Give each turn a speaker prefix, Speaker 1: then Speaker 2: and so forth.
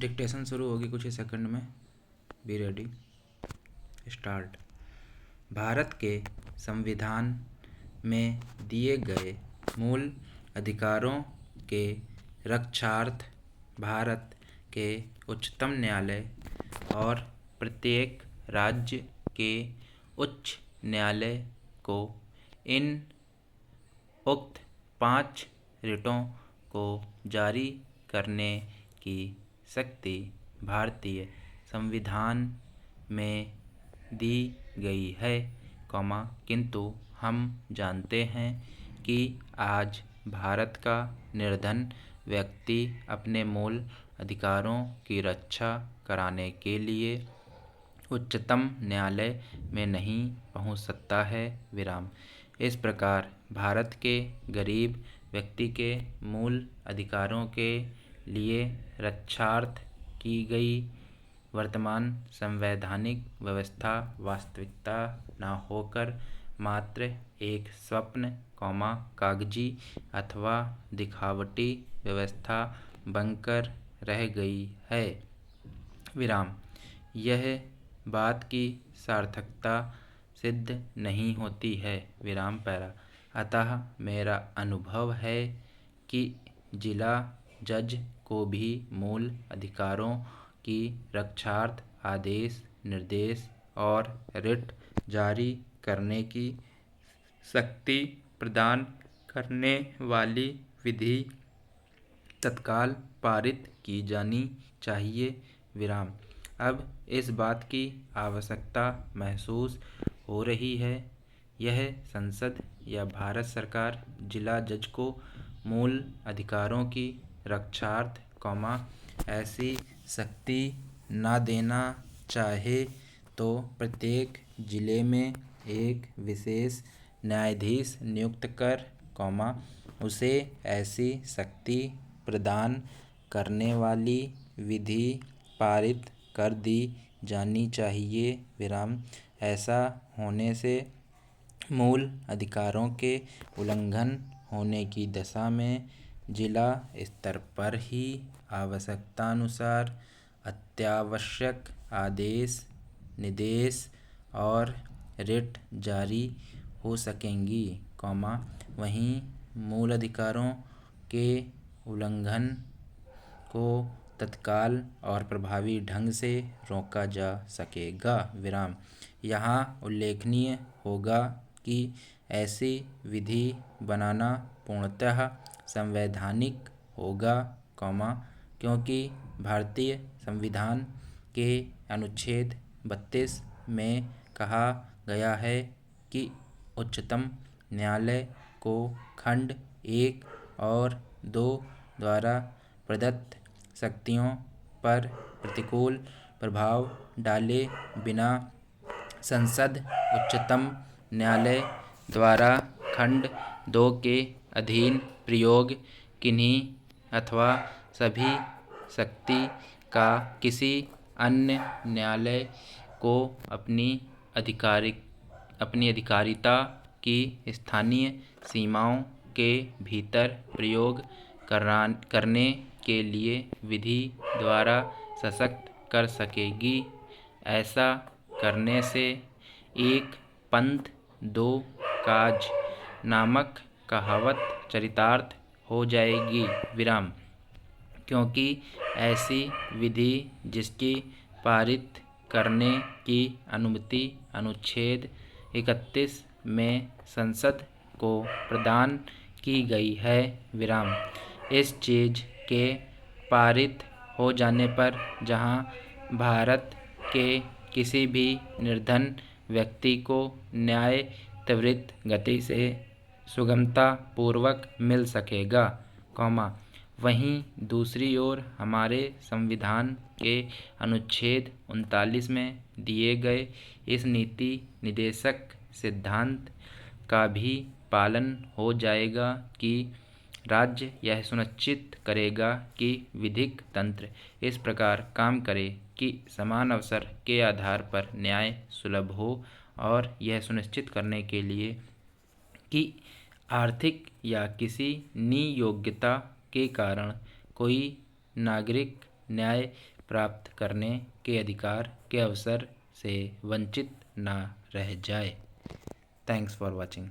Speaker 1: Dictation शुरू होगी कुछ ही सेकंड में। Be ready, start. भारत के संविधान में दिए गए मूल अधिकारों के रक्षार्थ भारत के उच्चतम न्यायालय और प्रत्येक राज्य के उच्च न्यायालय को इन उक्त 5 रिटों को जारी करने की शक्ति भारतीय संविधान में दी गई है, किंतु हम जानते हैं कि आज भारत का निर्धन व्यक्ति अपने मूल अधिकारों की रक्षा कराने के लिए उच्चतम न्यायालय में नहीं पहुंच सकता है। इस प्रकार भारत के गरीब व्यक्ति के मूल अधिकारों के लिए रक्षार्थ की गई वर्तमान संवैधानिक व्यवस्था वास्तविकता न होकर मात्र एक स्वप्न, कागजी अथवा दिखावटी व्यवस्था बनकर रह गई है। यह बात की सार्थकता सिद्ध नहीं होती है। अतः मेरा अनुभव है कि जिला जज को भी मूल अधिकारों की रक्षार्थ आदेश, निर्देश और रिट जारी करने की शक्ति प्रदान करने वाली विधि तत्काल पारित की जानी चाहिए। अब इस बात की आवश्यकता महसूस हो रही है। यह संसद या भारत सरकार जिला जज को मूल अधिकारों की रक्षार्थ, ऐसी शक्ति न देना चाहे तो प्रत्येक जिले में एक विशेष न्यायाधीश नियुक्त कर, उसे ऐसी शक्ति प्रदान करने वाली विधि पारित कर दी जानी चाहिए। ऐसा होने से मूल अधिकारों के उल्लंघन होने की दशा में जिला स्तर पर ही आवश्यकतानुसार अत्यावश्यक आदेश, निर्देश और रिट जारी हो सकेंगी, वहीं मूल अधिकारों के उल्लंघन को तत्काल और प्रभावी ढंग से रोका जा सकेगा। यहाँ उल्लेखनीय होगा कि ऐसी विधि बनाना पूर्णतः संवैधानिक होगा, क्योंकि भारतीय संविधान के अनुच्छेद 32 में कहा गया है कि उच्चतम न्यायालय को खंड 1 और 2 द्वारा प्रदत्त शक्तियों पर प्रतिकूल प्रभाव डाले बिना संसद उच्चतम न्यायालय द्वारा खंड 2 के अधीन प्रयोग किन्हीं अथवा सभी शक्ति का किसी अन्य न्यायालय को अपनी अधिकारिता की स्थानीय सीमाओं के भीतर प्रयोग करने के लिए विधि द्वारा सशक्त कर सकेगी। ऐसा करने से एक पंथ दो काज नामक कहावत चरितार्थ हो जाएगी। क्योंकि ऐसी विधि जिसकी पारित करने की अनुमति अनुच्छेद 31 में संसद को प्रदान की गई है। इस चीज़ के पारित हो जाने पर जहाँ भारत के किसी भी निर्धन व्यक्ति को न्याय त्वरित गति से सुगमता पूर्वक मिल सकेगा, वहीं दूसरी ओर हमारे संविधान के अनुच्छेद 39 में दिए गए इस नीति निदेशक सिद्धांत का भी पालन हो जाएगा कि राज्य यह सुनिश्चित करेगा कि विधिक तंत्र इस प्रकार काम करे कि समान अवसर के आधार पर न्याय सुलभ हो, और यह सुनिश्चित करने के लिए कि आर्थिक या किसी नियोग्यता के कारण कोई नागरिक न्याय प्राप्त करने के अधिकार के अवसर से वंचित ना रह जाए। Thanks for watching.